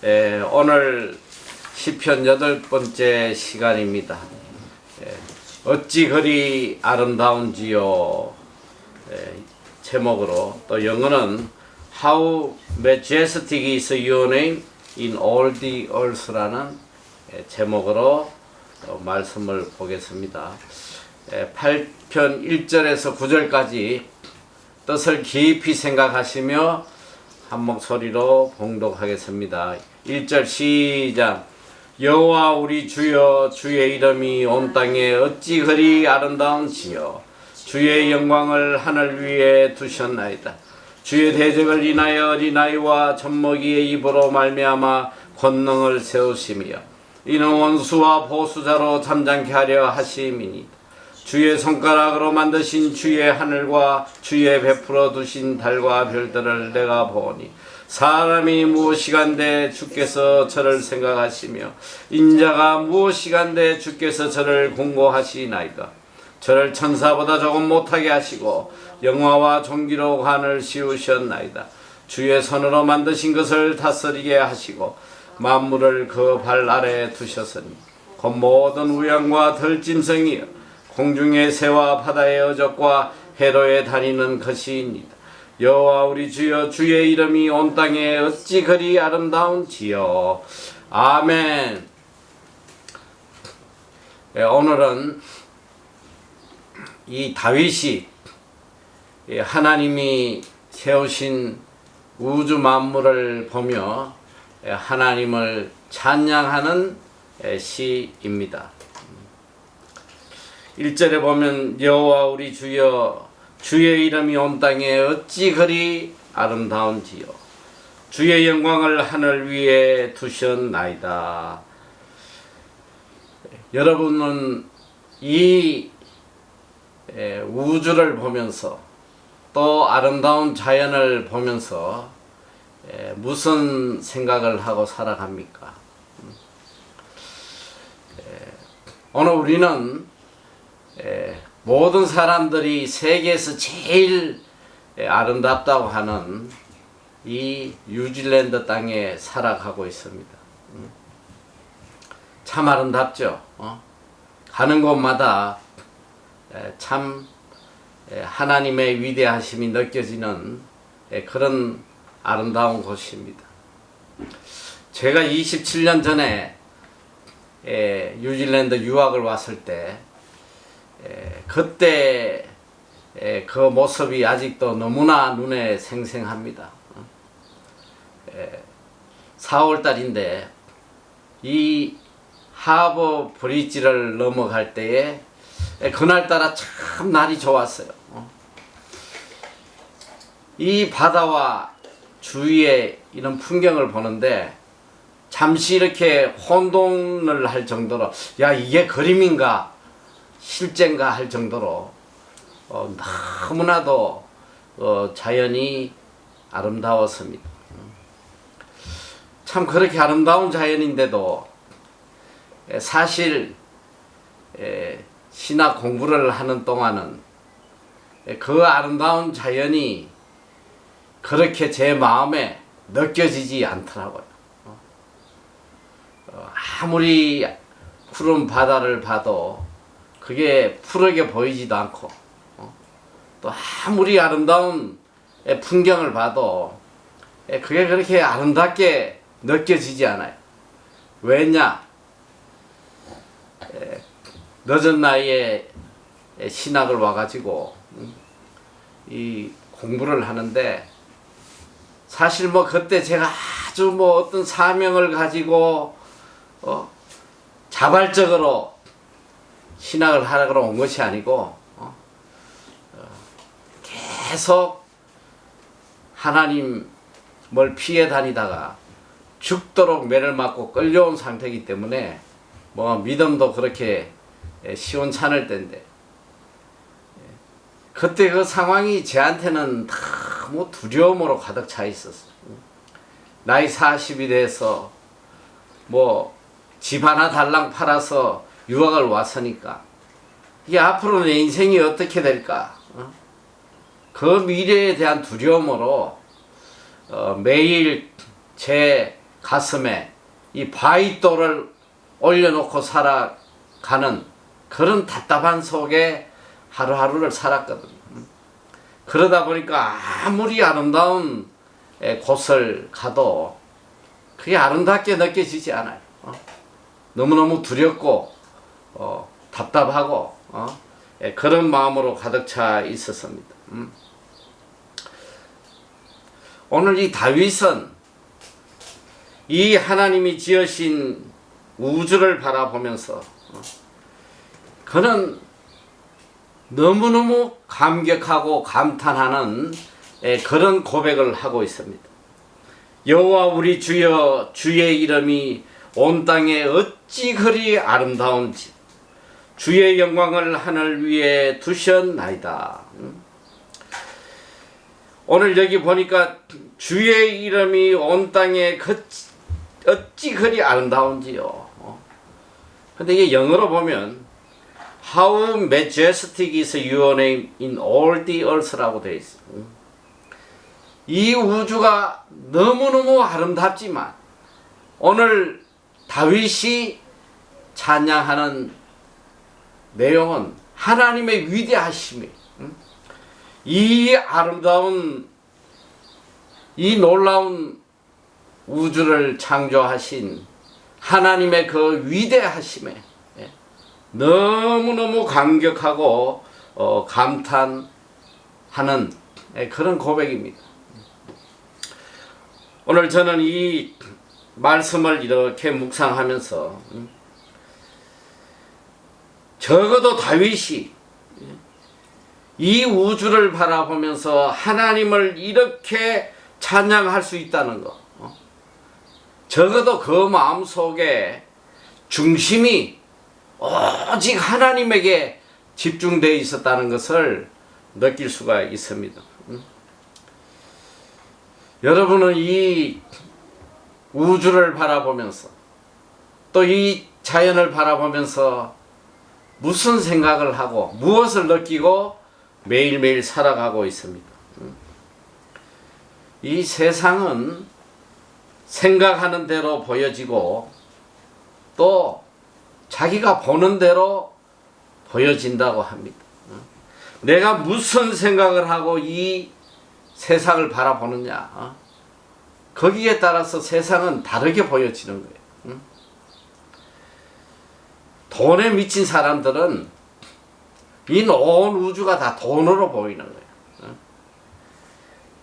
오늘 시편 8번째 시간입니다. 어찌 그리 아름다운지요 제목으로, 또 영어는 How Majestic is Your Name in All the Earth라는 제목으로 말씀을 보겠습니다. 8편 1절에서 9절까지 뜻을 깊이 생각하시며 한 목소리로 봉독하겠습니다. 1절 시작. 여호와 우리 주여, 주의 이름이 온 땅에 어찌 그리 아름다운지요. 주의 영광을 하늘 위에 두셨나이다. 주의 대적을 인하여 어린아이와 젖먹이의 입으로 말미암아 권능을 세우시며 이는 원수와 보수자로 잠잠케 하려 하심이니이다. 주의 손가락으로 만드신 주의 하늘과 주의 베풀어 두신 달과 별들을 내가 보니 사람이 무엇이간데 주께서 저를 생각하시며 인자가 무엇이간데 주께서 저를 공고하시나이까. 저를 천사보다 조금 못하게 하시고 영화와 존귀로 관을 씌우셨나이다. 주의 손으로 만드신 것을 다스리게 하시고 만물을 그 발 아래에 두셨으니 곧 모든 우양과 들짐승이여 공중의 새와 바다의 어족과 해로에 다니는 것이니이다. 여호와 우리 주여, 주의 이름이 온 땅에 어찌 그리 아름다운지요. 아멘. 오늘은 이 다윗이 하나님이 세우신 우주 만물을 보며 하나님을 찬양하는 시입니다. 1절에 보면 여호와 우리 주여, 주의 이름이 온 땅에 어찌 그리 아름다운지요. 주의 영광을 하늘 위에 두셨나이다. 여러분은 이 우주를 보면서 또 아름다운 자연을 보면서 무슨 생각을 하고 살아갑니까? 오늘 우리는 모든 사람들이 세계에서 제일 아름답다고 하는 이 뉴질랜드 땅에 살아가고 있습니다. 참 아름답죠. 가는 곳마다 참 하나님의 위대하심이 느껴지는 그런 아름다운 곳입니다. 제가 27년 전에 뉴질랜드 유학을 왔을 때 그때 그 모습이 아직도 너무나 눈에 생생합니다. 4월달인데 이 하버 브릿지를 넘어갈 때에 그날따라 참 날이 좋았어요. 이 바다와 주위에 이런 풍경을 보는데 잠시 이렇게 혼돈을 할 정도로, 야, 이게 그림인가 실제인가 할 정도로 너무나도 자연이 아름다웠습니다. 참 그렇게 아름다운 자연인데도 사실 신학 공부를 하는 동안은 그 아름다운 자연이 그렇게 제 마음에 느껴지지 않더라고요. 아무리 푸른 바다를 봐도 그게 푸르게 보이지도 않고, 또 아무리 아름다운 풍경을 봐도 그게 그렇게 아름답게 느껴지지 않아요. 왜냐? 늦은 나이에 신학을 와가지고 이 공부를 하는데, 사실 뭐 그때 제가 아주 뭐 어떤 사명을 가지고 자발적으로 신학을 하러 온 것이 아니고 계속 하나님을 피해 다니다가 죽도록 매를 맞고 끌려온 상태이기 때문에 뭐 믿음도 그렇게 시원찮을 때인데, 그때 그 상황이 제한테는 너무 두려움으로 가득 차 있었어요. 나이 40이 돼서 뭐 집 하나 달랑 팔아서 유학을 왔으니까 이게 앞으로 내 인생이 어떻게 될까? 그 미래에 대한 두려움으로 매일 제 가슴에 이 바위돌을 올려놓고 살아가는 그런 답답한 속에 하루하루를 살았거든요. 그러다 보니까 아무리 아름다운 곳을 가도 그게 아름답게 느껴지지 않아요. 너무너무 두렵고 답답하고 그런 마음으로 가득 차 있었습니다. 오늘 이 다윗은 이 하나님이 지으신 우주를 바라보면서 그는 너무너무 감격하고 감탄하는 그런 고백을 하고 있습니다. 여호와 우리 주여, 주의 이름이 온 땅에 어찌 그리 아름다운지 주의 영광을 하늘 위에 두셨나이다. 오늘 여기 보니까 주의 이름이 온 땅에 어찌 그리 아름다운지요. 근데 이게 영어로 보면 How majestic is your name in all the earth라고 되어 있어요. 이 우주가 너무너무 아름답지만 오늘 다윗이 찬양하는 내용은 하나님의 위대하심이, 이 아름다운 이 놀라운 우주를 창조하신 하나님의 그 위대하심에 너무너무 감격하고 감탄하는 그런 고백입니다. 오늘 저는 이 말씀을 이렇게 묵상하면서 적어도 다윗이 이 우주를 바라보면서 하나님을 이렇게 찬양할 수 있다는 것, 적어도 그 마음속에 중심이 오직 하나님에게 집중되어 있었다는 것을 느낄 수가 있습니다. 여러분은 이 우주를 바라보면서 또 이 자연을 바라보면서 무슨 생각을 하고 무엇을 느끼고 매일매일 살아가고 있습니다. 이 세상은 생각하는 대로 보여지고 또 자기가 보는 대로 보여진다고 합니다. 내가 무슨 생각을 하고 이 세상을 바라보느냐, 거기에 따라서 세상은 다르게 보여지는 거예요. 돈에 미친 사람들은 이 온 우주가 다 돈으로 보이는 거예요.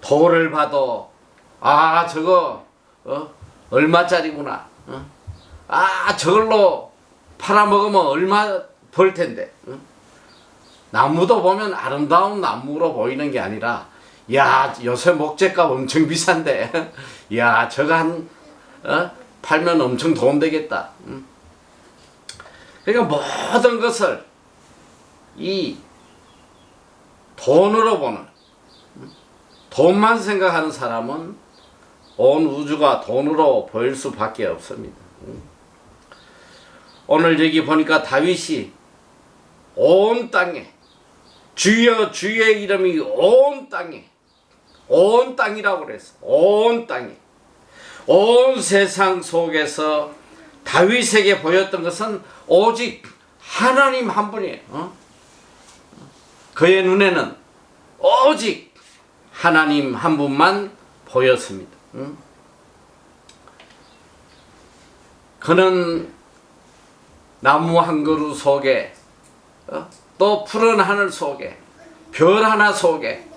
돌을 봐도 저거 얼마짜리구나, 저걸로 팔아먹으면 얼마 벌 텐데. 나무도 보면 아름다운 나무로 보이는 게 아니라 요새 목재값 엄청 비싼데 저거 팔면 엄청 돈 되겠다. 그러니까 모든 것을 이 돈으로 보는, 돈만 생각하는 사람은 온 우주가 돈으로 보일 수밖에 없습니다. 오늘 여기 보니까 다윗이 온 땅에 주여 주의 이름이 온 땅에, 온 땅이라고 그랬어. 온 땅에, 온 세상 속에서 다윗에게 보였던 것은 오직 하나님 한 분이에요. 그의 눈에는 오직 하나님 한 분만 보였습니다. 그는 나무 한 그루 속에 또 푸른 하늘 속에 별 하나 속에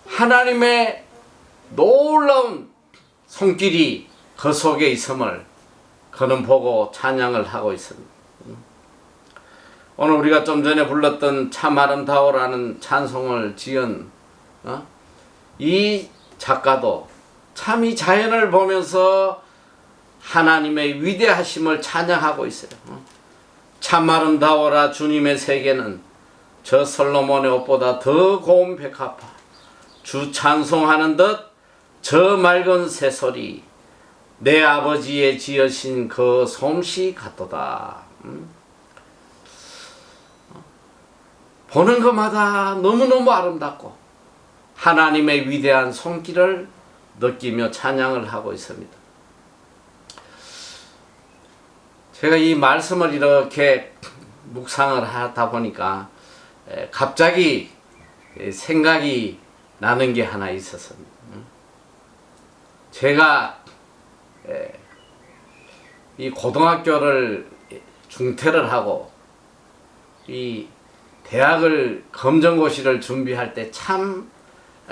하나님의 놀라운 손길이 그 속에 있음을 그는 보고 찬양을 하고 있습니다. 오늘 우리가 좀 전에 불렀던 참 아름다워라는 찬송을 지은 이 작가도 참 이 자연을 보면서 하나님의 위대하심을 찬양하고 있어요. 참 아름다워라 주님의 세계는 저 솔로몬의 옷보다 더 고운 백합화, 주 찬송하는 듯 저 맑은 새소리, 내 아버지의 지으신 그 솜씨 같도다. 보는 것마다 너무너무 아름답고 하나님의 위대한 손길을 느끼며 찬양을 하고 있습니다. 제가 이 말씀을 이렇게 묵상을 하다 보니까 갑자기 생각이 나는 게 하나 있었습니다. 제가 이 고등학교를 중퇴를 하고 이 대학을 검정고시를 준비할 때 참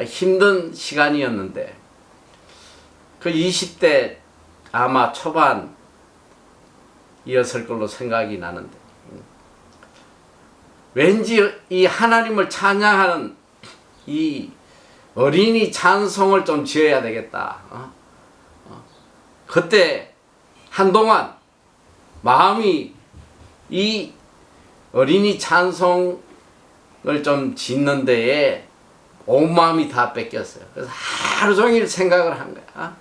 힘든 시간이었는데 그 20대 아마 초반이었을 걸로 생각이 나는데 왠지 이 하나님을 찬양하는 이 어린이 찬송을 좀 지어야 되겠다. 그때 한동안 마음이 이 어린이 찬송을 좀 짓는 데에 온 마음이 다 뺏겼어요. 그래서 하루 종일 생각을 한 거야.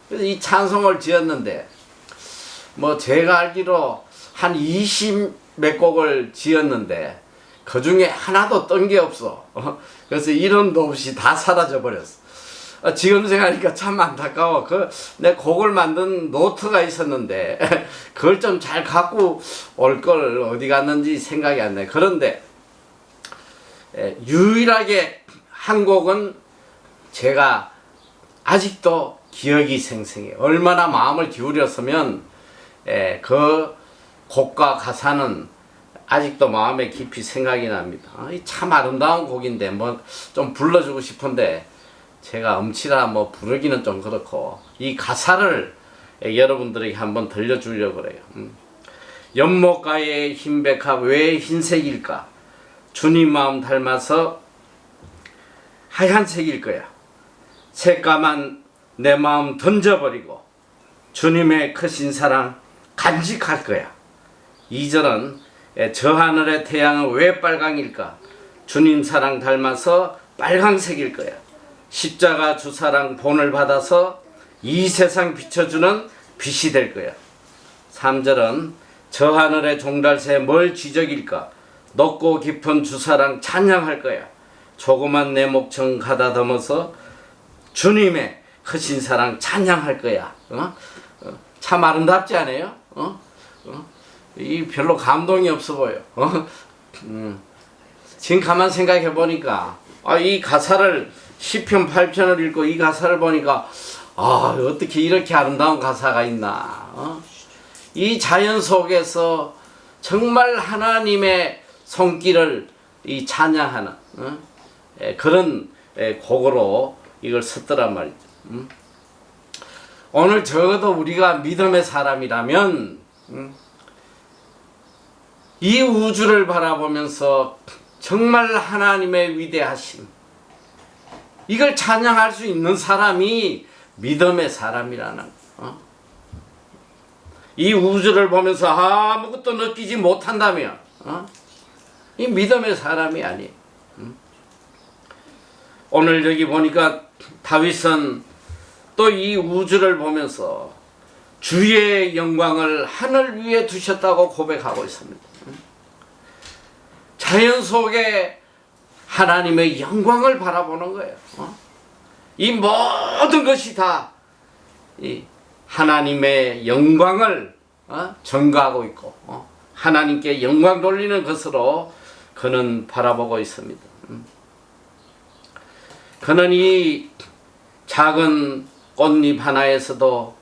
그래서 이 찬송을 지었는데 뭐 제가 알기로 한 20 몇 곡을 지었는데 그 중에 하나도 뜬 게 없어. 그래서 이름도 없이 다 사라져 버렸어. 지금 생각하니까 참 안타까워. 내 곡을 만든 노트가 있었는데 그걸 좀 잘 갖고 올 걸 어디 갔는지 생각이 안 나요. 그런데 유일하게 한 곡은 제가 아직도 기억이 생생해요. 얼마나 마음을 기울였으면 그 곡과 가사는 아직도 마음에 깊이 생각이 납니다. 참 아름다운 곡인데 뭐 좀 불러주고 싶은데 제가 음치라 뭐 부르기는 좀 그렇고 이 가사를 여러분들에게 한번 들려주려고 그래요. 연못가의 흰백화 왜 흰색일까? 주님 마음 닮아서 하얀색일 거야. 새까만 내 마음 던져버리고 주님의 크신 사랑 간직할 거야. 2절은 저 하늘의 태양은 왜 빨강일까? 주님 사랑 닮아서 빨강색일 거야. 십자가 주 사랑 본을 받아서 이 세상 비춰주는 빛이 될 거야. 3절은 저 하늘의 종달새 뭘 지적일까? 높고 깊은 주 사랑 찬양할 거야. 조그만 내 목청 가다듬어서 주님의 크신 사랑 찬양할 거야. 참 아름답지 않아요? 이 별로 감동이 없어 보여. 지금 가만 생각해 보니까 이 가사를 시편 8편을 읽고 이 가사를 보니까 어떻게 이렇게 아름다운 가사가 있나. 이 자연 속에서 정말 하나님의 손길을 이 찬양하는 그런 곡으로 이걸 썼더란 말이죠. 오늘 적어도 우리가 믿음의 사람이라면 이 우주를 바라보면서 정말 하나님의 위대하심 이걸 찬양할 수 있는 사람이 믿음의 사람이라는 이 우주를 보면서 아무것도 느끼지 못한다면 이 믿음의 사람이 아니에요. 오늘 여기 보니까 다윗은 또 이 우주를 보면서 주의 영광을 하늘 위에 두셨다고 고백하고 있습니다. 자연 속에 하나님의 영광을 바라보는 거예요. 이 모든 것이 다 이 하나님의 영광을 전가하고 있고 하나님께 영광 돌리는 것으로 그는 바라보고 있습니다. 그는 이 작은 꽃잎 하나에서도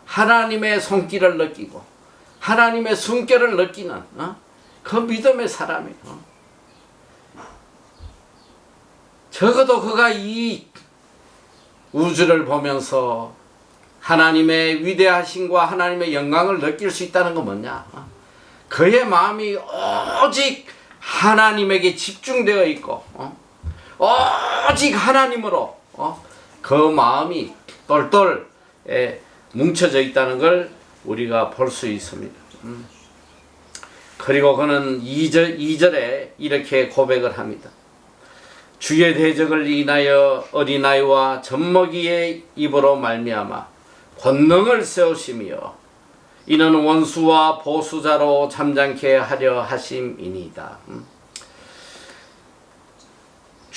하나님의 손길을 느끼고 하나님의 숨결을 느끼는 그 믿음의 사람이에요. 적어도 그가 이 우주를 보면서 하나님의 위대하심과 하나님의 영광을 느낄 수 있다는 건 뭐냐? 그의 마음이 오직 하나님에게 집중되어 있고 오직 하나님으로 그 마음이 똘똘 뭉쳐져 있다는 걸 우리가 볼 수 있습니다. 그리고 그는 2절에 이렇게 고백을 합니다. 주의 대적을 인하여 어린아이와 젖먹이의 입으로 말미암아 권능을 세우시며 이는 원수와 보수자로 잠잠케 하려 하심이니이다.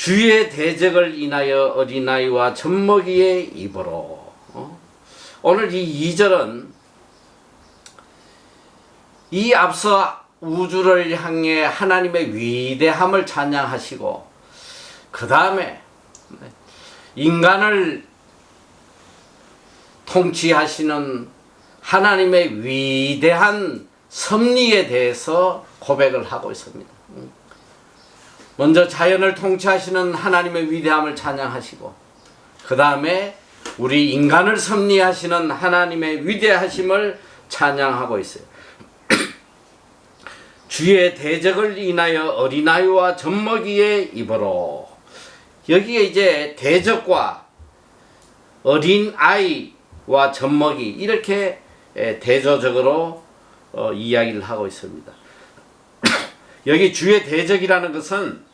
주의 대적을 인하여 어린아이와 젖먹이의 입으로. 오늘 이 2절은 이 앞서 우주를 향해 하나님의 위대함을 찬양하시고 그 다음에 인간을 통치하시는 하나님의 위대한 섭리에 대해서 고백을 하고 있습니다. 먼저 자연을 통치하시는 하나님의 위대함을 찬양하시고 그 다음에 우리 인간을 섭리하시는 하나님의 위대하심을 찬양하고 있어요. 주의 대적을 인하여 어린아이와 젖먹이의 입으로. 여기에 이제 대적과 어린아이와 젖먹이 이렇게 대조적으로 이야기를 하고 있습니다. 여기 주의 대적이라는 것은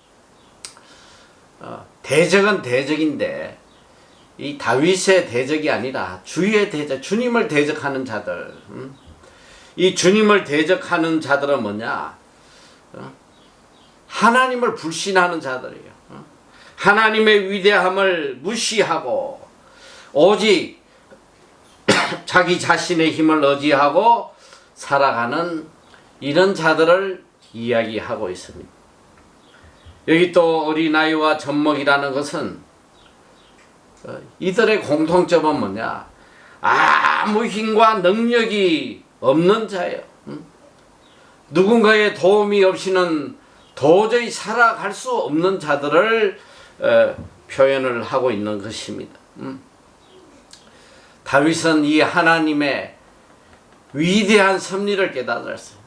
대적은 대적인데 이 다윗의 대적이 아니라 주의 대적, 주님을 대적하는 자들. 이 주님을 대적하는 자들은 뭐냐? 하나님을 불신하는 자들이에요. 하나님의 위대함을 무시하고 오직 자기 자신의 힘을 의지하고 살아가는 이런 자들을 이야기하고 있습니다. 여기 또 어린아이와 젖먹이라는 것은 이들의 공통점은 뭐냐? 아무 힘과 능력이 없는 자예요. 누군가의 도움이 없이는 도저히 살아갈 수 없는 자들을 표현을 하고 있는 것입니다. 다윗은 이 하나님의 위대한 섭리를 깨달았어요.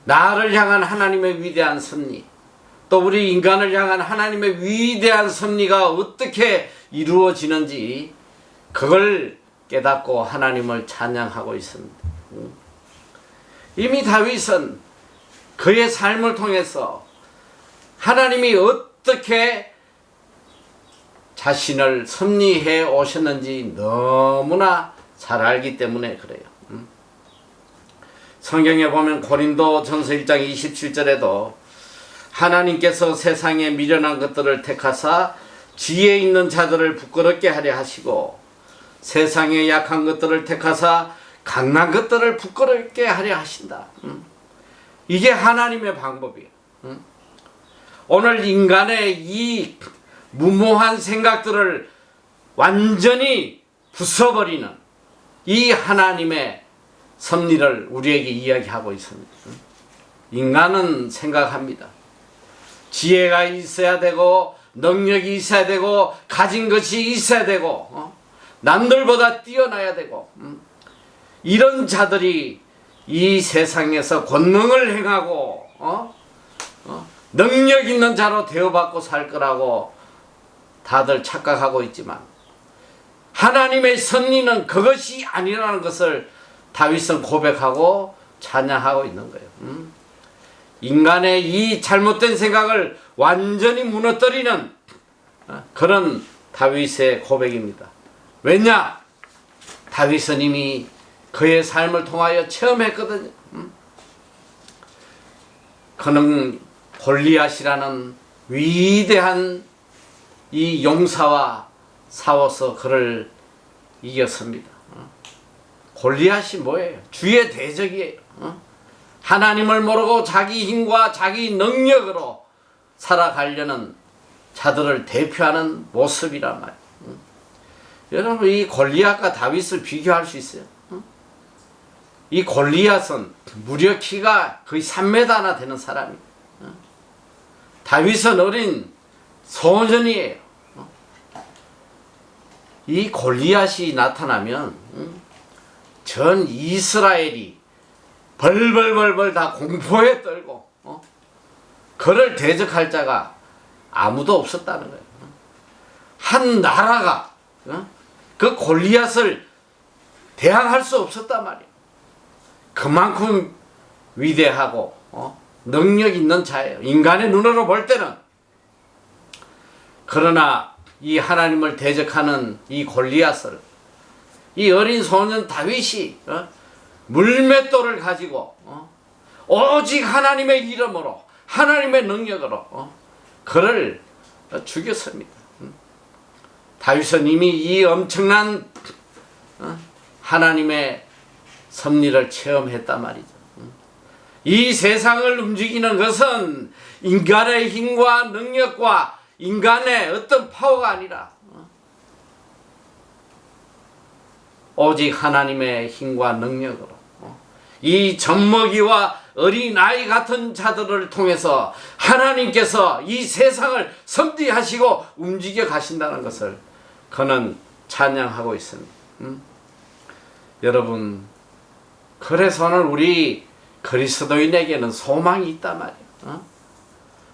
나를 향한 하나님의 위대한 섭리, 또 우리 인간을 향한 하나님의 위대한 섭리가 어떻게 이루어지는지 그걸 깨닫고 하나님을 찬양하고 있습니다. 이미 다윗은 그의 삶을 통해서 하나님이 어떻게 자신을 섭리해 오셨는지 너무나 잘 알기 때문에 그래요. 성경에 보면 고린도전서 1장 27절에도 하나님께서 세상에 미련한 것들을 택하사 지혜 있는 자들을 부끄럽게 하려 하시고 세상에 약한 것들을 택하사 강난 것들을 부끄럽게 하려 하신다. 이게 하나님의 방법이에요. 오늘 인간의 이 무모한 생각들을 완전히 부숴버리는 이 하나님의 섭리를 우리에게 이야기하고 있습니다. 인간은 생각합니다. 지혜가 있어야 되고 능력이 있어야 되고 가진 것이 있어야 되고 남들보다 뛰어나야 되고 이런 자들이 이 세상에서 권능을 행하고 능력 있는 자로 대우받고 살 거라고 다들 착각하고 있지만 하나님의 섭리는 그것이 아니라는 것을 다윗은 고백하고 찬양하고 있는 거예요. 인간의 이 잘못된 생각을 완전히 무너뜨리는 그런 다윗의 고백입니다. 왜냐? 다윗은 이미 그의 삶을 통하여 체험했거든요. 그는 골리앗이라는 위대한 이 용사와 싸워서 그를 이겼습니다. 골리앗이 뭐예요? 주의 대적이에요. 하나님을 모르고 자기 힘과 자기 능력으로 살아가려는 자들을 대표하는 모습이란 말이에요. 여러분, 이 골리앗과 다윗을 비교할 수 있어요? 이 골리앗은 무려 키가 거의 3m나 되는 사람이에요. 다윗은 어린 소년이에요. 이 골리앗이 나타나면 전 이스라엘이 벌벌벌벌 다 공포에 떨고 그를 대적할 자가 아무도 없었다는 거예요. 한 나라가 그 골리앗을 대항할 수 없었단 말이에요. 그만큼 위대하고 능력 있는 자예요. 인간의 눈으로 볼 때는. 그러나 이 하나님을 대적하는 이 골리앗을 이 어린 소년 다윗이 물맷돌을 가지고 오직 하나님의 이름으로 하나님의 능력으로 그를 죽였습니다. 다윗은 이미 이 엄청난 하나님의 섭리를 체험했단 말이죠. 이 세상을 움직이는 것은 인간의 힘과 능력과 인간의 어떤 파워가 아니라 오직 하나님의 힘과 능력으로 이 젖먹이와 어린아이 같은 자들을 통해서 하나님께서 이 세상을 섭리하시고 움직여 가신다는 것을 그는 찬양하고 있습니다. 여러분, 그래서 오늘 우리 그리스도인에게는 소망이 있단 말이에요.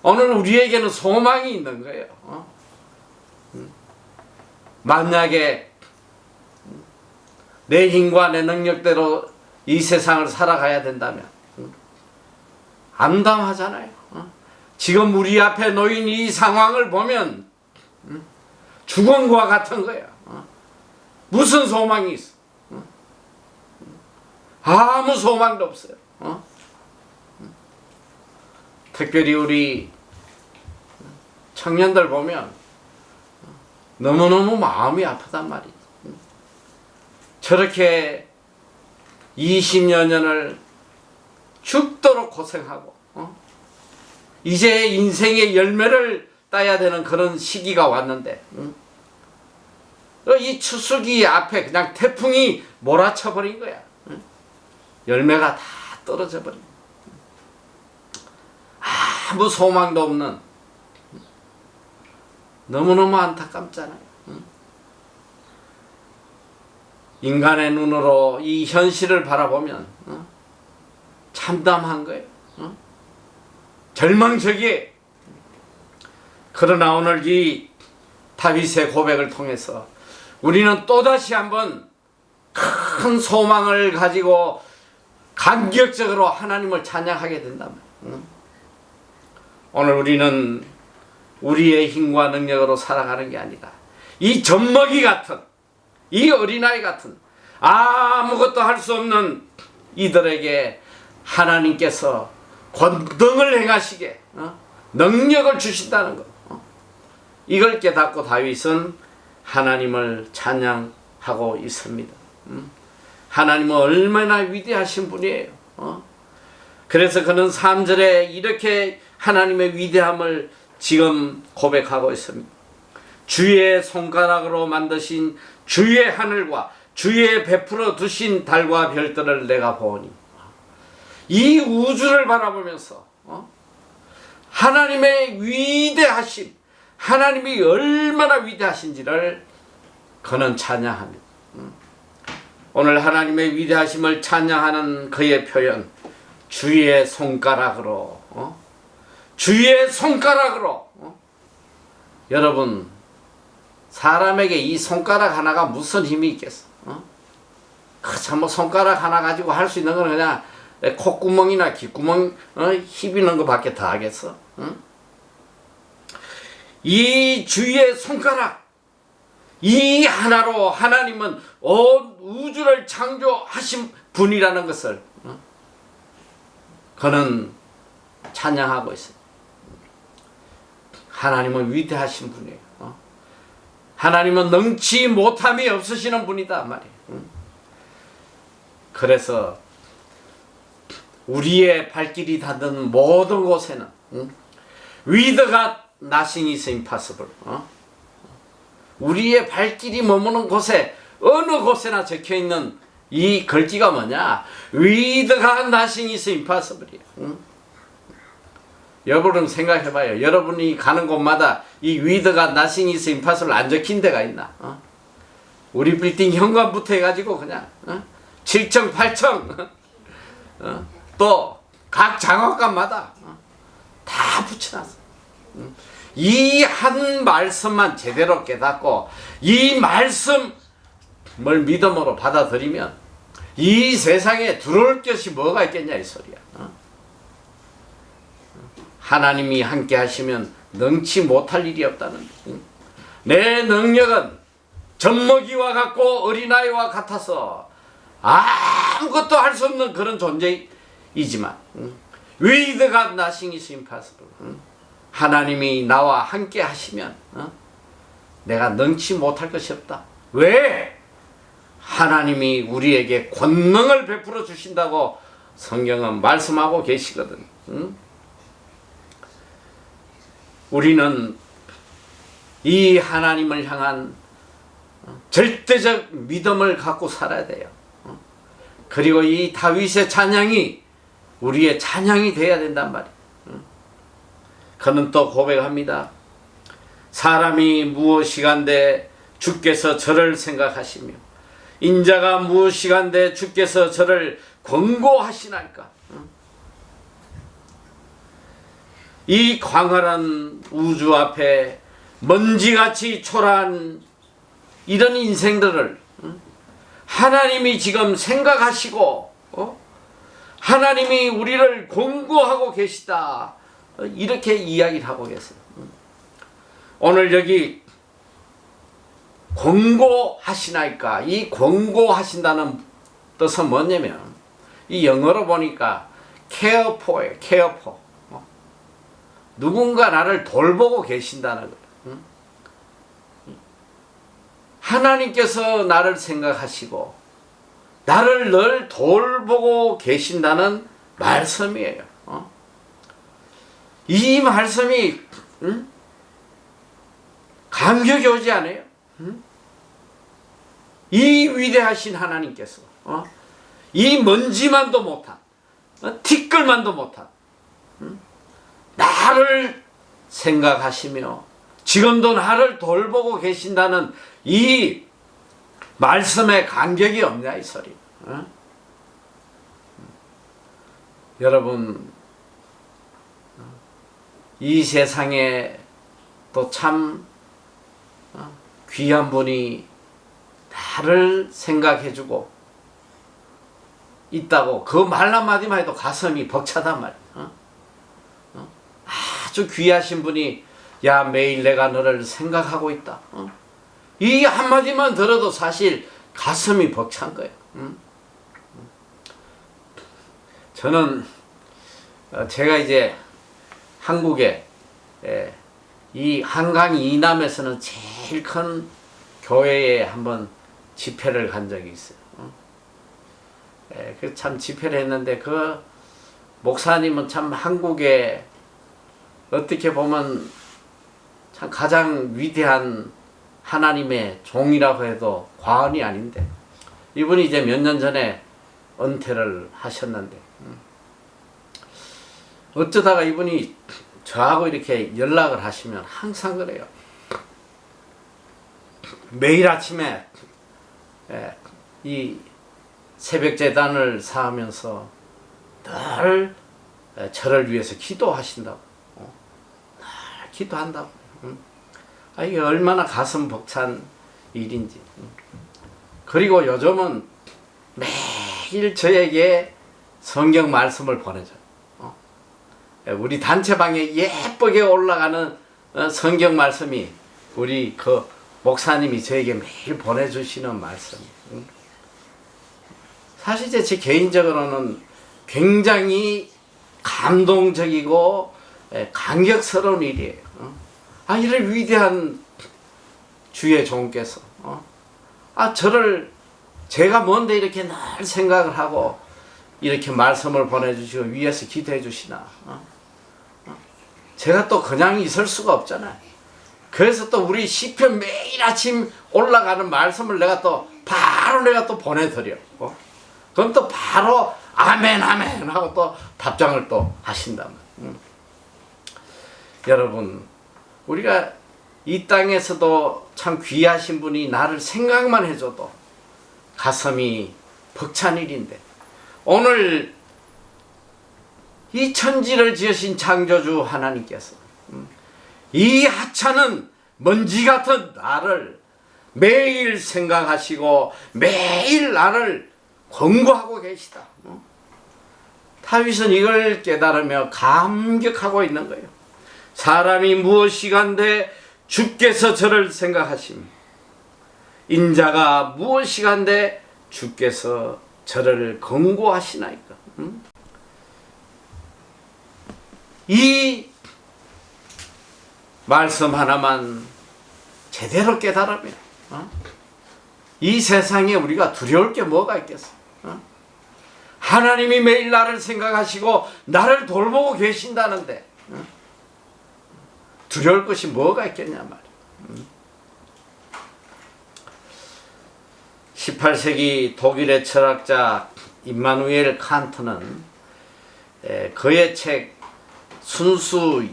오늘 우리에게는 소망이 있는 거예요. 만약에 내 힘과 내 능력대로 이 세상을 살아가야 된다면 암담하잖아요. 지금 우리 앞에 놓인 이 상황을 보면 죽음과 같은 거야. 무슨 소망이 있어? 아무 소망도 없어요. 특별히 우리 청년들 보면 너무너무 마음이 아프단 말이지. 저렇게 20여 년을 죽도록 고생하고 이제 인생의 열매를 따야 되는 그런 시기가 왔는데 이 추수기 앞에 그냥 태풍이 몰아쳐 버린 거야. 열매가 다 떨어져 버린 거야. 아무 소망도 없는, 너무너무 안타깝잖아요. 인간의 눈으로 이 현실을 바라보면 참담한 거예요. 절망적이에요. 그러나 오늘 이 다윗의 고백을 통해서 우리는 또다시 한번 큰 소망을 가지고 감격적으로 하나님을 찬양하게 된다면, 오늘 우리는 우리의 힘과 능력으로 살아가는 게 아니라 이 젖먹이 같은, 이 어린아이 같은 아무것도 할 수 없는 이들에게 하나님께서 권능을 행하시게 능력을 주신다는 것, 이걸 깨닫고 다윗은 하나님을 찬양하고 있습니다. 하나님은 얼마나 위대하신 분이에요. 그래서 그는 3절에 이렇게 하나님의 위대함을 지금 고백하고 있습니다. 주의 손가락으로 만드신 주의 하늘과 주의 베풀어 두신 달과 별들을 내가 보니, 이 우주를 바라보면서 하나님의 위대하심, 하나님이 얼마나 위대하신지를 그는 찬양합니다. 오늘 하나님의 위대하심을 찬양하는 그의 표현, 주의 손가락으로, 주의 손가락으로. 여러분, 사람에게 이 손가락 하나가 무슨 힘이 있겠어? 참, 뭐 손가락 하나 가지고 할 수 있는 건 그냥 콧구멍이나 귓구멍 휘비는 것밖에 더 하겠어? 이 주의 손가락, 이 하나로 하나님은 온 우주를 창조하신 분이라는 것을 그는 찬양하고 있어요. 하나님은 위대하신 분이에요. 하나님은 능치 못함이 없으시는 분이다 말이에요. 그래서 우리의 발길이 닿는 모든 곳에는 with God nothing is impossible. 우리의 발길이 머무는 곳에 어느 곳에나 적혀있는 이 글귀가 뭐냐? with God nothing is impossible. 여러분 생각해봐요. 여러분이 가는 곳마다 이 with God nothing is impossible 안 적힌 데가 있나? 우리 빌딩 현관부터 해가지고 그냥 7층 8층 또 각 장학관마다 다 붙여놨어. 이 한 말씀만 제대로 깨닫고 이 말씀을 믿음으로 받아들이면 이 세상에 들어올 것이 뭐가 있겠냐 이 소리야. 하나님이 함께 하시면 능치 못할 일이 없다는. 내 능력은 젖먹이와 같고 어린아이와 같아서 아무것도 할 수 없는 그런 존재이지만 with God nothing is impossible. 하나님이 나와 함께 하시면 내가 능치 못할 것이 없다. 왜? 하나님이 우리에게 권능을 베풀어 주신다고 성경은 말씀하고 계시거든. 우리는 이 하나님을 향한 절대적 믿음을 갖고 살아야 돼요. 그리고 이 다윗의 찬양이 우리의 찬양이 되어야 된단 말이에요. 그는 또 고백합니다. 사람이 무엇이간데 주께서 저를 생각하시며 인자가 무엇이간데 주께서 저를 권고하시나이까. 이 광활한 우주 앞에 먼지같이 초라한 이런 인생들을 하나님이 지금 생각하시고 하나님이 우리를 권고하고 계시다, 이렇게 이야기를 하고 계세요. 오늘 여기 권고하시나이까, 이 권고하신다는 뜻은 뭐냐면 이 영어로 보니까 care for예요. care for. 누군가 나를 돌보고 계신다는 거예요. 하나님께서 나를 생각하시고 나를 늘 돌보고 계신다는 말씀이에요. 이 말씀이 감격이 오지 않아요? 이 위대하신 하나님께서 이 먼지만도 못한, 티끌만도 못한 나를 생각하시며 지금도 나를 돌보고 계신다는 이 말씀에 감격이 없냐 이 소리. 여러분, 이 세상에 또 참 귀한 분이 나를 생각해주고 있다고 그 말 한마디만 해도 가슴이 벅차단 말이야. 아주 귀하신 분이 야 매일 내가 너를 생각하고 있다, 이 한마디만 들어도 사실 가슴이 벅찬 거예요. 저는 제가 이제 한국에 이 한강 이남에서는 제일 큰 교회에 한번 집회를 간 적이 있어요. 그 참 집회를 했는데 그 목사님은 참 한국에 어떻게 보면 참 가장 위대한 하나님의 종이라고 해도 과언이 아닌데, 이분이 이제 몇 년 전에 은퇴를 하셨는데 어쩌다가 이분이 저하고 이렇게 연락을 하시면 항상 그래요. 매일 아침에 이 새벽 재단을 사하면서 늘 저를 위해서 기도하신다고, 늘 기도한다고. 이게 얼마나 가슴 벅찬 일인지. 그리고 요즘은 매일 저에게 성경 말씀을 보내줘요. 우리 단체방에 예쁘게 올라가는 성경 말씀이 우리 그 목사님이 저에게 매일 보내주시는 말씀이에요. 사실 제 개인적으로는 굉장히 감동적이고 감격스러운 일이에요. 이런 위대한 주의 종께서 저를 제가 뭔데 이렇게 늘 생각을 하고 이렇게 말씀을 보내주시고 위에서 기도해 주시나. 제가 또 그냥 있을 수가 없잖아요. 그래서 또 우리 시편 매일 아침 올라가는 말씀을 내가 또 바로 내가 또 보내드려. 그럼 또 바로 아멘 아멘 하고 또 답장을 또 하신다면. 여러분, 우리가 이 땅에서도 참 귀하신 분이 나를 생각만 해줘도 가슴이 벅찬 일인데, 오늘 이 천지를 지으신 창조주 하나님께서 이 하찮은 먼지 같은 나를 매일 생각하시고 매일 나를 권고하고 계시다. 다윗은 이걸 깨달으며 감격하고 있는 거예요. 사람이 무엇이간데 주께서 저를 생각하심, 인자가 무엇이간데 주께서 저를 권고하시나이까. 이 말씀 하나만 제대로 깨달으면 이 세상에 우리가 두려울 게 뭐가 있겠어? 하나님이 매일 나를 생각하시고 나를 돌보고 계신다는데 두려울 것이 뭐가 있겠냐 말이야. 18세기 독일의 철학자 임마누엘 칸트는 그의 책 순수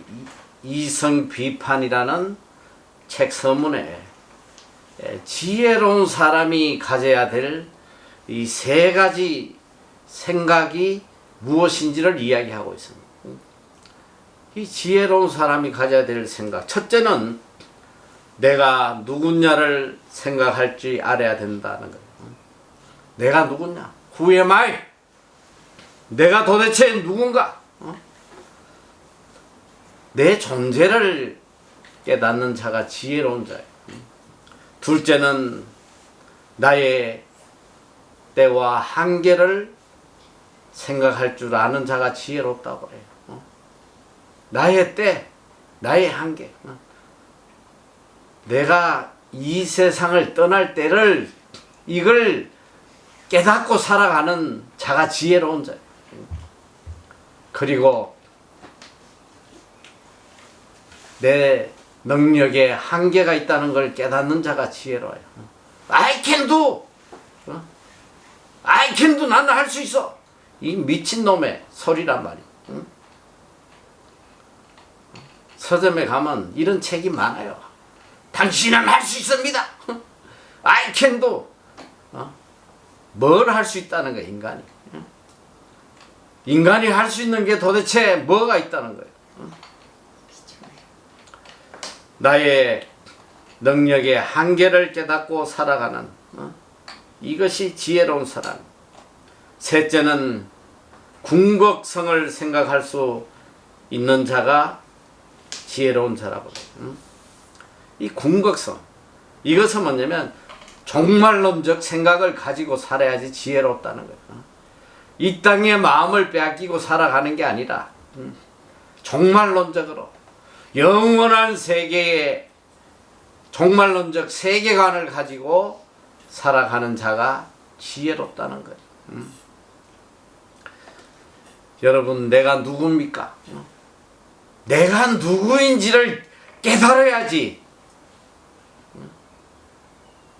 이성 비판이라는 책 서문에 지혜로운 사람이 가져야 될 이 세 가지 생각이 무엇인지를 이야기하고 있습니다. 이 지혜로운 사람이 가져야 될 생각, 첫째는 내가 누구냐를 생각할 줄 알아야 된다는 거예요. 내가 누구냐? Who am I? 내가 도대체 누군가? 내 존재를 깨닫는 자가 지혜로운 자예요. 둘째는 나의 때와 한계를 생각할 줄 아는 자가 지혜롭다고 해요. 나의 때, 나의 한계. 내가 이 세상을 떠날 때를 이걸 깨닫고 살아가는 자가 지혜로운 자예요. 그리고 내 능력에 한계가 있다는 걸 깨닫는 자가 지혜로워요. I can do. I can do. 나는 할 수 있어. 이 미친놈의 소리란 말이야. 서점에 가면 이런 책이 많아요. 당신은 할 수 있습니다. I can do. 뭘 할 수 있다는 거야, 인간이. 인간이 할 수 있는 게 도대체 뭐가 있다는 거예요. 나의 능력의 한계를 깨닫고 살아가는 이것이 지혜로운 사람. 셋째는 궁극성을 생각할 수 있는 자가 지혜로운 자라고 해요. 이 궁극성, 이것은 뭐냐면 종말론적 생각을 가지고 살아야지 지혜롭다는 거예요. 이 땅의 마음을 빼앗기고 살아가는 게 아니라 종말론적으로 영원한 세계의 종말론적 세계관을 가지고 살아가는 자가 지혜롭다는 거예요. 여러분, 내가 누굽니까? 내가 누구인지를 깨달아야지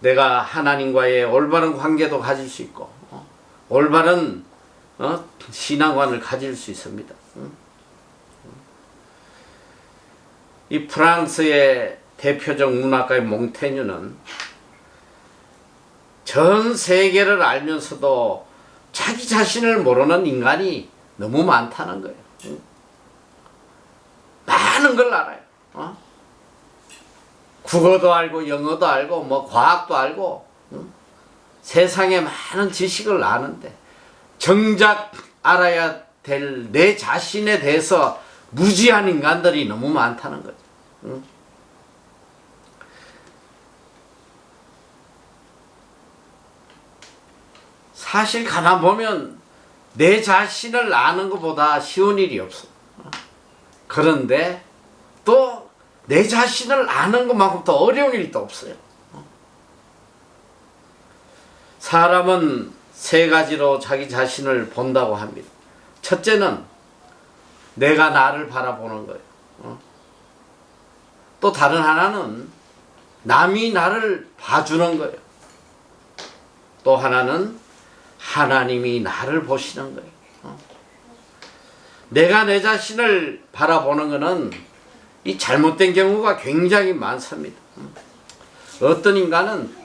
내가 하나님과의 올바른 관계도 가질 수 있고 올바른 신앙관을 가질 수 있습니다. 이 프랑스의 대표적 문학가의 몽테뉴는 전 세계를 알면서도 자기 자신을 모르는 인간이 너무 많다는 거예요. 많은 걸 알아요. 국어도 알고 영어도 알고 뭐 과학도 알고 세상에 많은 지식을 아는데 정작 알아야 될 내 자신에 대해서 무지한 인간들이 너무 많다는 거죠. 사실 가만 보면 내 자신을 아는 것보다 쉬운 일이 없어. 그런데 또 내 자신을 아는 것만큼 더 어려운 일이 또 없어요. 사람은 세 가지로 자기 자신을 본다고 합니다. 첫째는 내가 나를 바라보는 거예요. 또 다른 하나는 남이 나를 봐주는 거예요. 또 하나는 하나님이 나를 보시는 거예요. 내가 내 자신을 바라보는 것은 이 잘못된 경우가 굉장히 많습니다. 어떤 인간은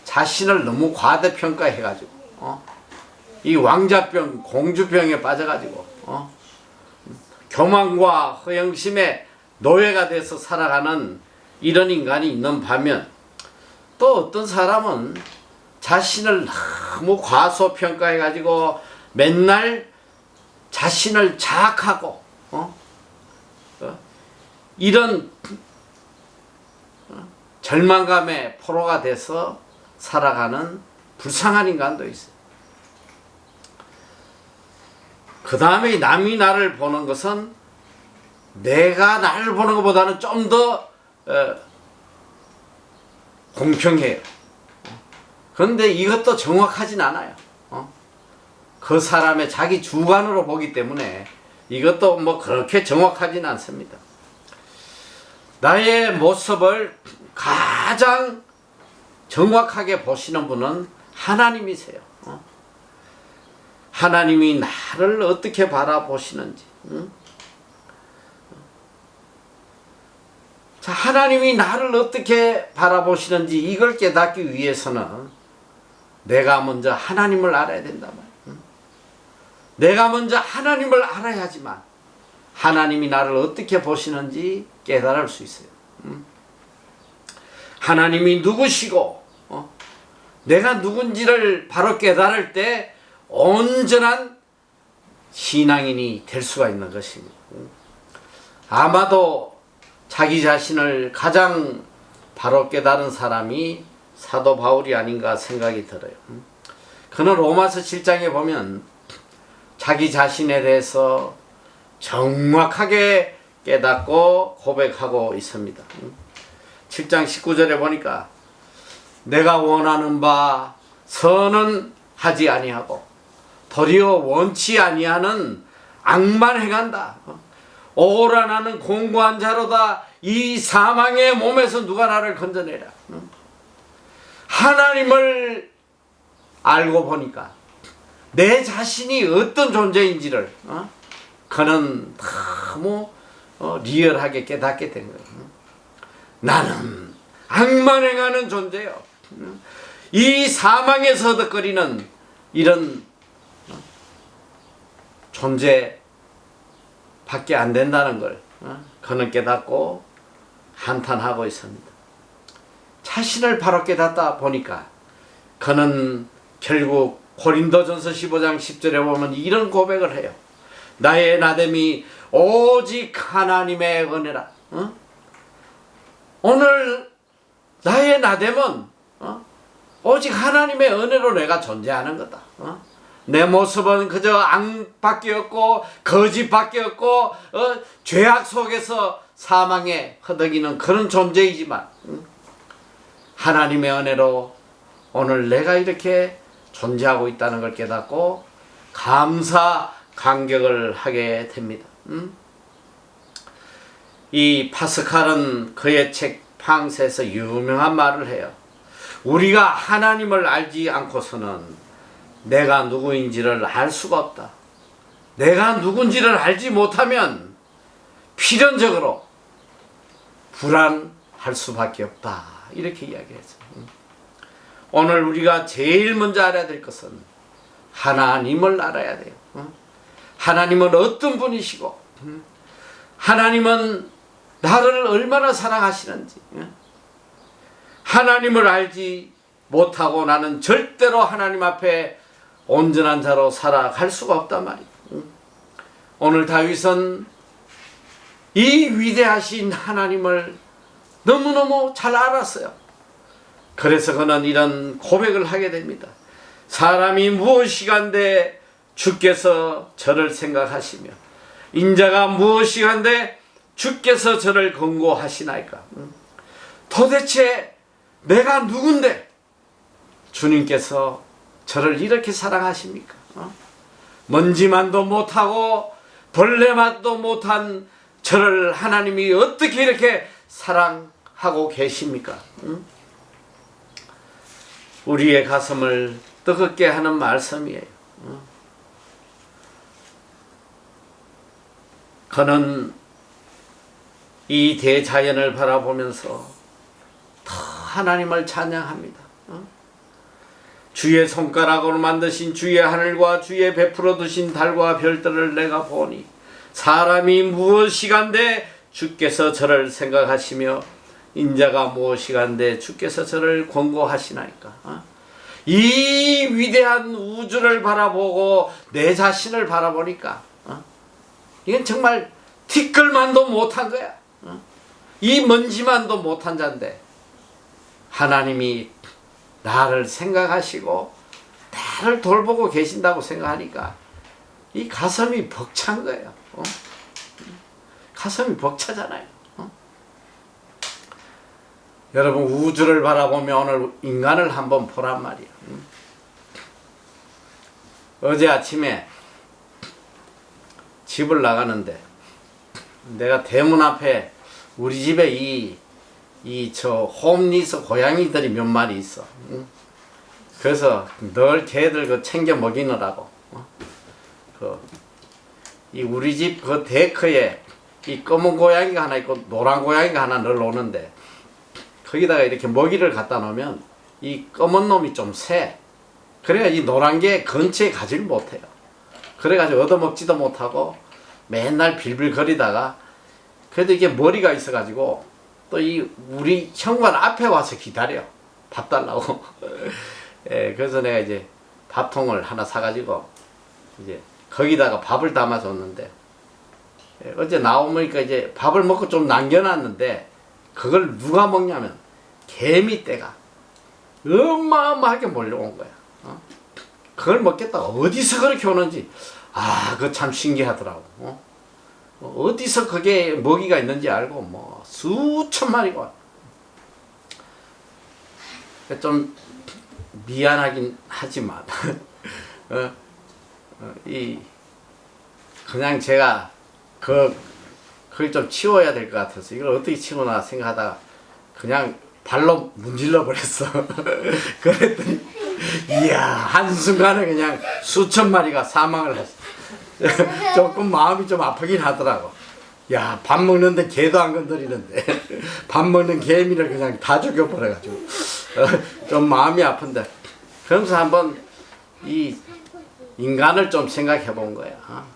자신을 너무 과대평가해가지고 이 왕자병, 공주병에 빠져가지고 교만과 허영심에 노예가 돼서 살아가는 이런 인간이 있는 반면 또 어떤 사람은 자신을 너무 과소평가해가지고 맨날 자신을 자학하고 이런 절망감에 포로가 돼서 살아가는 불쌍한 인간도 있어요. 그 다음에 남이 나를 보는 것은 내가 나를 보는 것보다는 좀 더 공평해요. 그런데 이것도 정확하진 않아요. 그 사람의 자기 주관으로 보기 때문에 이것도 뭐 그렇게 정확하진 않습니다. 나의 모습을 가장 정확하게 보시는 분은 하나님이세요. 하나님이 나를 어떻게 바라보시는지. 자, 하나님이 나를 어떻게 바라보시는지 이걸 깨닫기 위해서는 내가 먼저 하나님을 알아야 된단 말이에요. 내가 먼저 하나님을 알아야지만 하나님이 나를 어떻게 보시는지 깨달을 수 있어요. 하나님이 누구시고 내가 누군지를 바로 깨달을 때 온전한 신앙인이 될 수가 있는 것입니다. 아마도 자기 자신을 가장 바로 깨달은 사람이 사도 바울이 아닌가 생각이 들어요. 그는 로마서 7장에 보면 자기 자신에 대해서 정확하게 깨닫고 고백하고 있습니다. 7장 19절에 보니까 내가 원하는 바 선은 하지 아니하고 도리어 원치 아니하는 악만 행한다. 오라 나는 공고한 자로다. 이 사망의 몸에서 누가 나를 건져내라. 하나님을 알고 보니까 내 자신이 어떤 존재인지를 그는 너무 리얼하게 깨닫게 된 거예요. 나는 악만 행하는 존재요. 이 사망에서 허덕거리는 이런 존재 밖에 안 된다는 걸 그는 깨닫고 한탄하고 있습니다. 자신을 바로 깨닫다 보니까 그는 결국 고린도전서 15장 10절에 보면 이런 고백을 해요. 나의 나됨이 오직 하나님의 은혜라. 오늘 나의 나됨은 오직 하나님의 은혜로 내가 존재하는 거다. 내 모습은 그저 악밖에 없고 거짓밖에 없고 죄악 속에서 사망에 허덕이는 그런 존재이지만 하나님의 은혜로 오늘 내가 이렇게 존재하고 있다는 걸 깨닫고 감사 감격을 하게 됩니다. 이 파스칼은 그의 책 팡세에서 유명한 말을 해요. 우리가 하나님을 알지 않고서는 내가 누구인지를 알 수가 없다. 내가 누군지를 알지 못하면 필연적으로 불안할 수밖에 없다. 이렇게 이야기했어요. 오늘 우리가 제일 먼저 알아야 될 것은 하나님을 알아야 돼요. 하나님은 어떤 분이시고 하나님은 나를 얼마나 사랑하시는지 하나님을 알지 못하고 나는 절대로 하나님 앞에 온전한 자로 살아갈 수가 없단 말이에요. 오늘 다윗은 이 위대하신 하나님을 너무너무 잘 알았어요. 그래서 그는 이런 고백을 하게 됩니다. 사람이 무엇이간데 주께서 저를 생각하시며 인자가 무엇이간데 주께서 저를 권고하시나이까. 도대체 내가 누군데 주님께서 저를 이렇게 사랑하십니까? 먼지만도 못하고 벌레만도 못한 저를 하나님이 어떻게 이렇게 사랑하고 계십니까? 우리의 가슴을 뜨겁게 하는 말씀이에요. 그는 이 대자연을 바라보면서 더 하나님을 찬양합니다. 주의 손가락으로 만드신 주의 하늘과 주의 베풀어 두신 달과 별들을 내가 보니 사람이 무엇이간데 주께서 저를 생각하시며 인자가 무엇이간데 주께서 저를 권고하시나이까. 이 위대한 우주를 바라보고 내 자신을 바라보니까 이건 정말 티끌만도 못한 거야. 이 먼지만도 못한 자인데 하나님이 나를 생각하시고 나를 돌보고 계신다고 생각하니까 이 가슴이 벅찬 거예요. 가슴이 벅차잖아요. 여러분 우주를 바라보며 오늘 인간을 한번 보란 말이야. 어제 아침에 집을 나가는데 내가 대문 앞에 우리 집에 저 홈리스 고양이들이 몇 마리 있어. 그래서 늘 걔들 그 챙겨 먹이느라고 이 우리 집 그 데크에 이 검은 고양이가 하나 있고 노란 고양이가 하나 늘 오는데 거기다가 이렇게 먹이를 갖다 놓으면 이 검은 놈이 좀 새. 그래야 이 노란 게 근처에 가지를 못해요. 그래가지고 얻어먹지도 못하고 맨날 빌빌거리다가 그래도 이게 머리가 있어가지고 또 이 우리 현관 앞에 와서 기다려. 밥 달라고. 예, 그래서 내가 이제 밥통을 하나 사가지고 이제 거기다가 밥을 담아줬는데 예, 어제 나오니까 이제 밥을 먹고 좀 남겨놨는데 그걸 누가 먹냐면 개미 떼가 어마어마하게 몰려온 거야. 그걸 먹겠다가 어디서 그렇게 오는지 그거 참 신기하더라고. 어디서 그게 먹이가 있는지 알고 뭐 수천 마리가 와. 좀 미안하긴 하지만 그냥 제가 그걸 좀 치워야 될 것 같아서 이걸 어떻게 치우나 생각하다가 그냥 발로 문질러 버렸어. 그랬더니 이야 한순간에 그냥 수천 마리가 사망을 했어. 조금 마음이 좀 아프긴 하더라고. 야, 밥 먹는데 개도 안 건드리는데 밥 먹는 개미를 그냥 다 죽여버려가지고 좀 마음이 아픈데 그러면서 한번 이 인간을 좀 생각해 본 거야.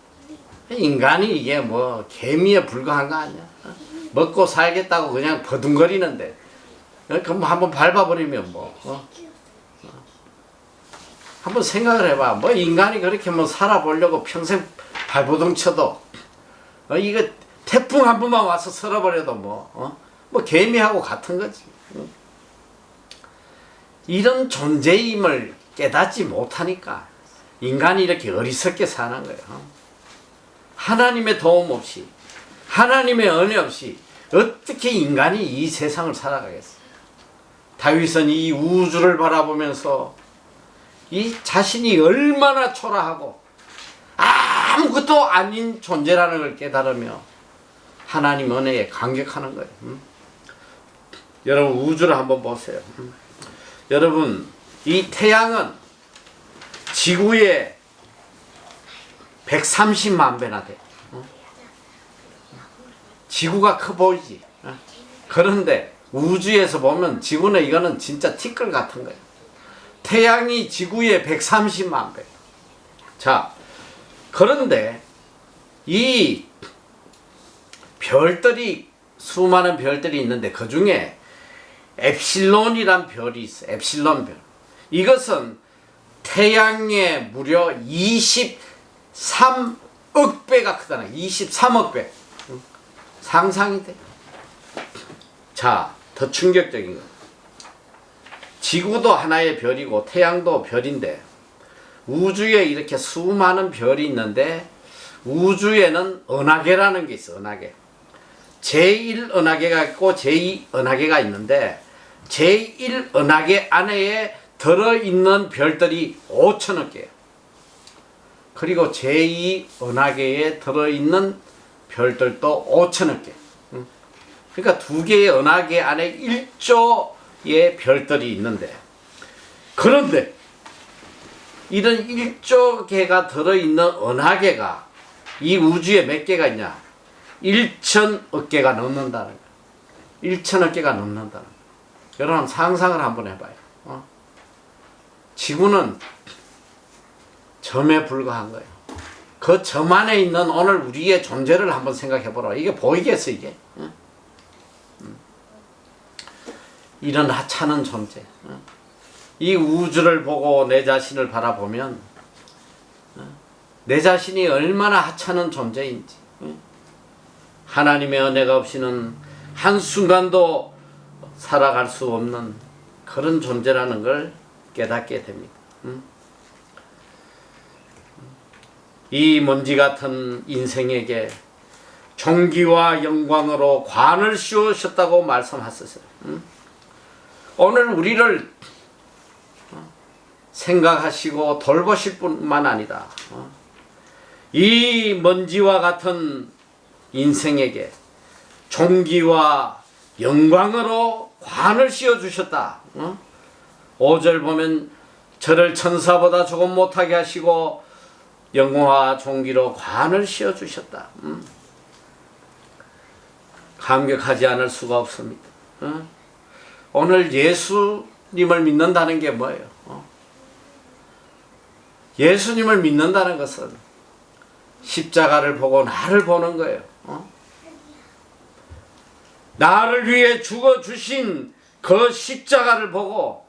인간이 이게 뭐 개미에 불과한 거 아니야. 먹고 살겠다고 그냥 버둥거리는데 그럼 한번 밟아버리면 뭐 한번 생각을 해봐. 뭐 인간이 그렇게 뭐 살아보려고 평생 발버둥 쳐도 이거 태풍 한 번만 와서 쓸어버려도 뭐 개미하고 같은 거지. 이런 존재임을 깨닫지 못하니까 인간이 이렇게 어리석게 사는 거예요. 하나님의 도움 없이 하나님의 은혜 없이 어떻게 인간이 이 세상을 살아가겠어. 다윗은 이 우주를 바라보면서 이 자신이 얼마나 초라하고 아무것도 아닌 존재라는 걸 깨달으며 하나님 은혜에 감격하는 거예요. 여러분 우주를 한번 보세요. 여러분 이 태양은 지구의 130만 배나 돼. 지구가 커 보이지. 그런데 우주에서 보면 지구는 이거는 진짜 티끌 같은 거예요. 태양이 지구의 130만 배. 자, 그런데 이 별들이 수많은 별들이 있는데 그 중에 엡실론이란 별이 있어. 엡실론 별. 이것은 태양의 무려 23억 배가 크다는 23억 배. 상상이 돼. 자, 더 충격적인 거. 지구도 하나의 별이고 태양도 별인데 우주에 이렇게 수많은 별이 있는데 우주에는 은하계라는 게 있어. 은하계. 제1은하계가 있고 제2은하계가 있는데 제1은하계 안에 들어있는 별들이 5천억 개예요. 그리고 제2은하계에 들어있는 별들도 5천억 개. 그러니까 두 개의 은하계 안에 1조의 별들이 있는데 그런데 이런 1조 개가 들어있는 은하계가 이 우주에 몇 개가 있냐? 1천억 개가 넘는다는 거예요. 1천억 개가 넘는다는 거예요. 여러분 상상을 한번 해봐요. 지구는 점에 불과한 거예요. 그 점 안에 있는 오늘 우리의 존재를 한번 생각해보라. 이게 보이겠어 이게? 이런 하찮은 존재. 이 우주를 보고 내 자신을 바라보면 내 자신이 얼마나 하찮은 존재인지 하나님의 은혜가 없이는 한순간도 살아갈 수 없는 그런 존재라는 걸 깨닫게 됩니다. 이 먼지 같은 인생에게 존귀와 영광으로 관을 씌우셨다고 말씀하셨어요. 오늘 우리를 생각하시고 돌보실 뿐만 아니라 이 먼지와 같은 인생에게 존귀와 영광으로 관을 씌워주셨다. 5절 보면 저를 천사보다 조금 못하게 하시고 영광과 존귀로 관을 씌워주셨다. 감격하지 않을 수가 없습니다. 오늘 예수님을 믿는다는 게 뭐예요? 예수님을 믿는다는 것은 십자가를 보고 나를 보는 거예요. 나를 위해 죽어주신 그 십자가를 보고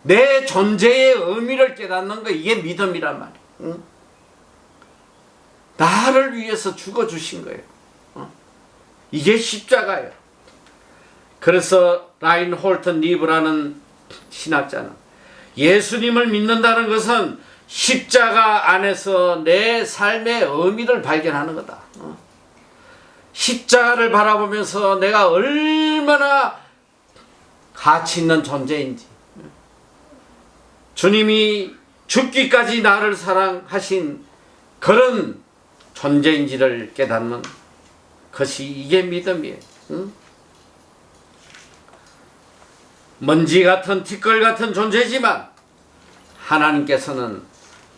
내 존재의 의미를 깨닫는 거, 이게 믿음이란 말이에요. 나를 위해서 죽어주신 거예요. 이게 십자가예요. 그래서 라인홀튼 리브라는 신학자는 예수님을 믿는다는 것은 십자가 안에서 내 삶의 의미를 발견하는 거다. 십자가를 바라보면서 내가 얼마나 가치 있는 존재인지, 주님이 죽기까지 나를 사랑하신 그런 존재인지를 깨닫는 것이, 이게 믿음이에요. 먼지 같은 티끌 같은 존재지만 하나님께서는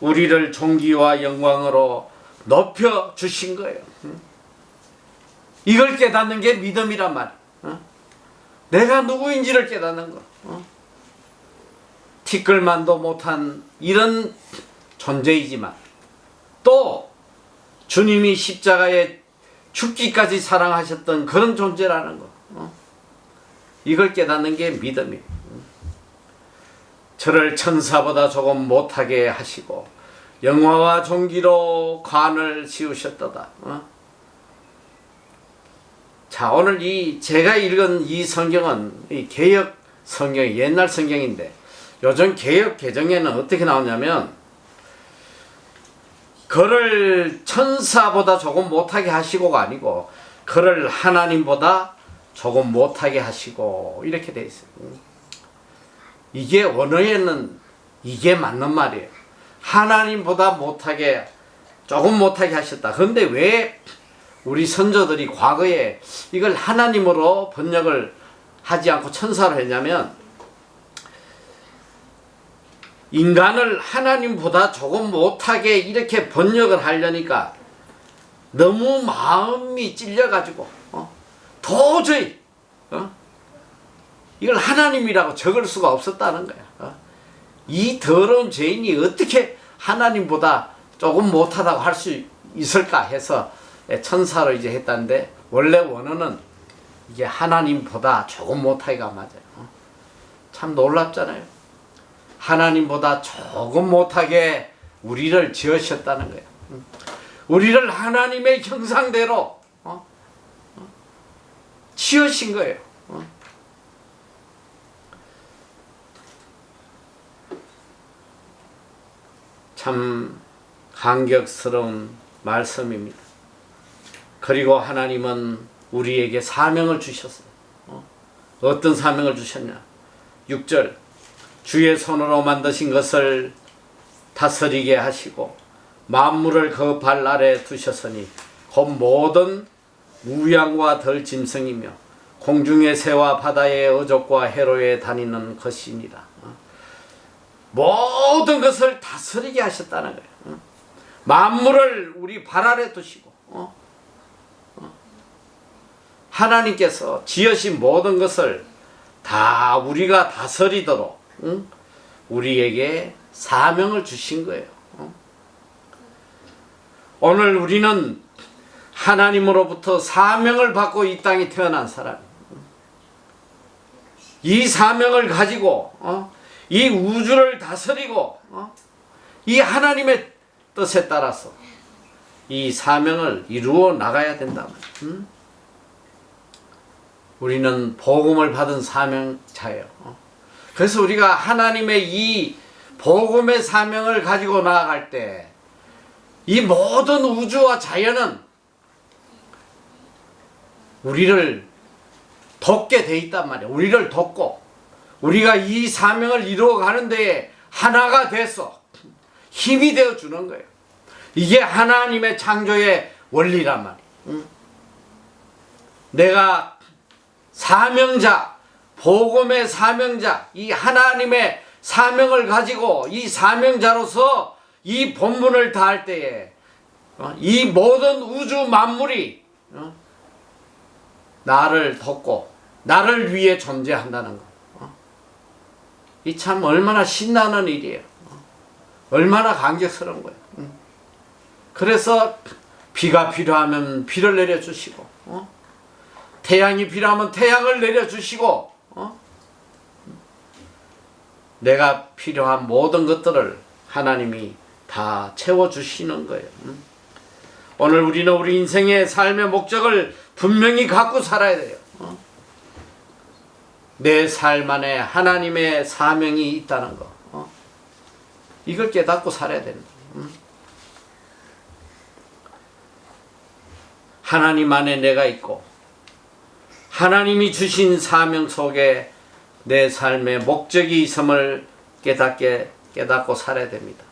우리를 존귀와 영광으로 높여 주신 거예요. 이걸 깨닫는 게 믿음이란 말이에요. 내가 누구인지를 깨닫는 거. 티끌만도 못한 이런 존재이지만 또 주님이 십자가에 죽기까지 사랑하셨던 그런 존재라는 거. 이걸 깨닫는 게 믿음이에요. 저를 천사보다 조금 못하게 하시고 영화와 존귀로 관을 씌우셨도다. 자, 오늘 제가 읽은 이 성경은 이 개역 성경이 옛날 성경인데, 요즘 개역 개정에는 어떻게 나오냐면, 그를 천사보다 조금 못하게 하시고가 아니고 그를 하나님보다 조금 못하게 하시고, 이렇게 돼 있어요. 이게 원어에는 이게 맞는 말이에요. 하나님보다 못하게, 조금 못하게 하셨다. 그런데 왜 우리 선조들이 과거에 이걸 하나님으로 번역을 하지 않고 천사로 했냐면, 인간을 하나님보다 조금 못하게 이렇게 번역을 하려니까 너무 마음이 찔려가지고 도저히 이걸 하나님이라고 적을 수가 없었다는 거야. 이 더러운 죄인이 어떻게 하나님보다 조금 못하다고 할 수 있을까 해서 천사로 이제 했다는데, 원래 원어는 이게 하나님보다 조금 못하기가 맞아요. 참 놀랍잖아요. 하나님보다 조금 못하게 우리를 지으셨다는 거예요. 우리를 하나님의 형상대로 지으신 거예요. 참 감격스러운 말씀입니다. 그리고 하나님은 우리에게 사명을 주셨어요. 어떤 사명을 주셨냐? 6절, 주의 손으로 만드신 것을 다스리게 하시고 만물을 그 발 아래 두셨으니 곧 모든 우양과 들짐승이며 공중의 새와 바다의 어족과 해로에 다니는 것이니라. 모든 것을 다스리게 하셨다는 거예요. 만물을 우리 발 아래 두시고 하나님께서 지으신 모든 것을 다 우리가 다스리도록 우리에게 사명을 주신 거예요. 오늘 우리는 하나님으로부터 사명을 받고 이 땅에 태어난 사람, 이 사명을 가지고 이 우주를 다스리고 이 하나님의 뜻에 따라서 이 사명을 이루어 나가야 된다. 우리는 복음을 받은 사명자예요. 그래서 우리가 하나님의 이 복음의 사명을 가지고 나아갈 때 이 모든 우주와 자연은 우리를 돕게 돼 있단 말이야. 우리를 돕고 우리가 이 사명을 이루어 가는 데에 하나가 돼서 힘이 되어 주는 거예요. 이게 하나님의 창조의 원리란 말이에요. 내가 사명자, 복음의 사명자, 이 하나님의 사명을 가지고 이 사명자로서 이 본분을 다할 때에 이 모든 우주 만물이 나를 돕고 나를 위해 존재한다는 거. 이 참 얼마나 신나는 일이에요. 얼마나 감격스러운 거예요. 그래서 비가 필요하면 비를 내려주시고 태양이 필요하면 태양을 내려주시고 내가 필요한 모든 것들을 하나님이 다 채워주시는 거예요. 오늘 우리는 우리 인생의 삶의 목적을 분명히 갖고 살아야 돼요. 내 삶 안에 하나님의 사명이 있다는 거. 이걸 깨닫고 살아야 됩니다. 하나님 안에 내가 있고 하나님이 주신 사명 속에 내 삶의 목적이 있음을 깨닫고 살아야 됩니다.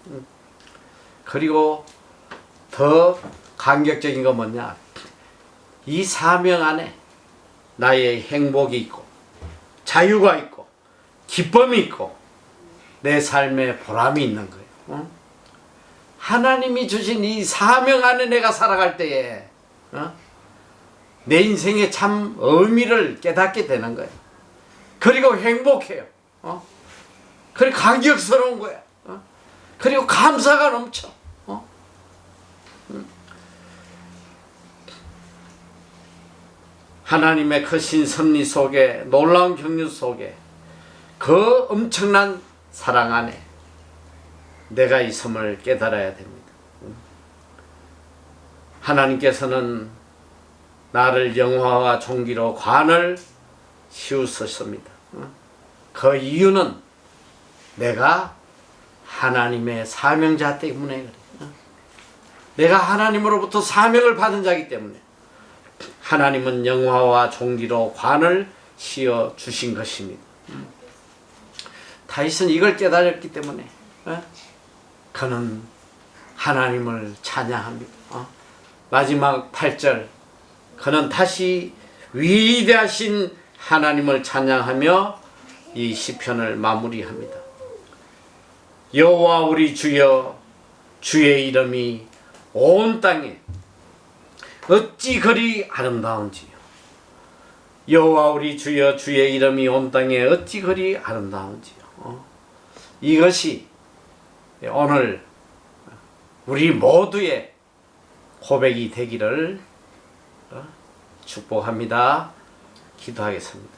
그리고 더 감격적인 건 뭐냐? 이 사명 안에 나의 행복이 있고 자유가 있고 기쁨이 있고 내 삶에 보람이 있는 거예요. 하나님이 주신 이 사명 안에 내가 살아갈 때에 내 인생의 참 의미를 깨닫게 되는 거예요. 그리고 행복해요. 그리고 감격스러운 거야. 그리고 감사가 넘쳐. 하나님의 크신 섭리 속에 놀라운 경륜 속에 그 엄청난 사랑 안에 내가 있음을 깨달아야 됩니다. 하나님께서는 나를 영화와 존귀로 관을 씌우셨습니다. 그 이유는 내가 하나님의 사명자 때문에 그래요. 내가 하나님으로부터 사명을 받은 자이기 때문에 하나님은 영화와 존귀로 관을 씌워 주신 것입니다. 다윗은 이걸 깨달았기 때문에 그는 하나님을 찬양합니다. 마지막 8절 그는 다시 위대하신 하나님을 찬양하며 이 시편을 마무리합니다. 여호와 우리 주여 주의 이름이 온 땅에 어찌 그리 아름다운지요. 여호와 우리 주여 주의 이름이 온 땅에 어찌 그리 아름다운지요. 이것이 오늘 우리 모두의 고백이 되기를 축복합니다. 기도하겠습니다.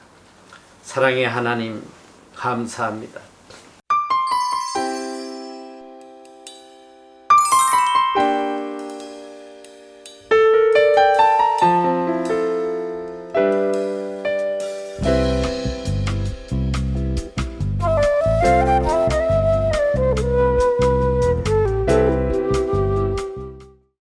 사랑의 하나님 감사합니다.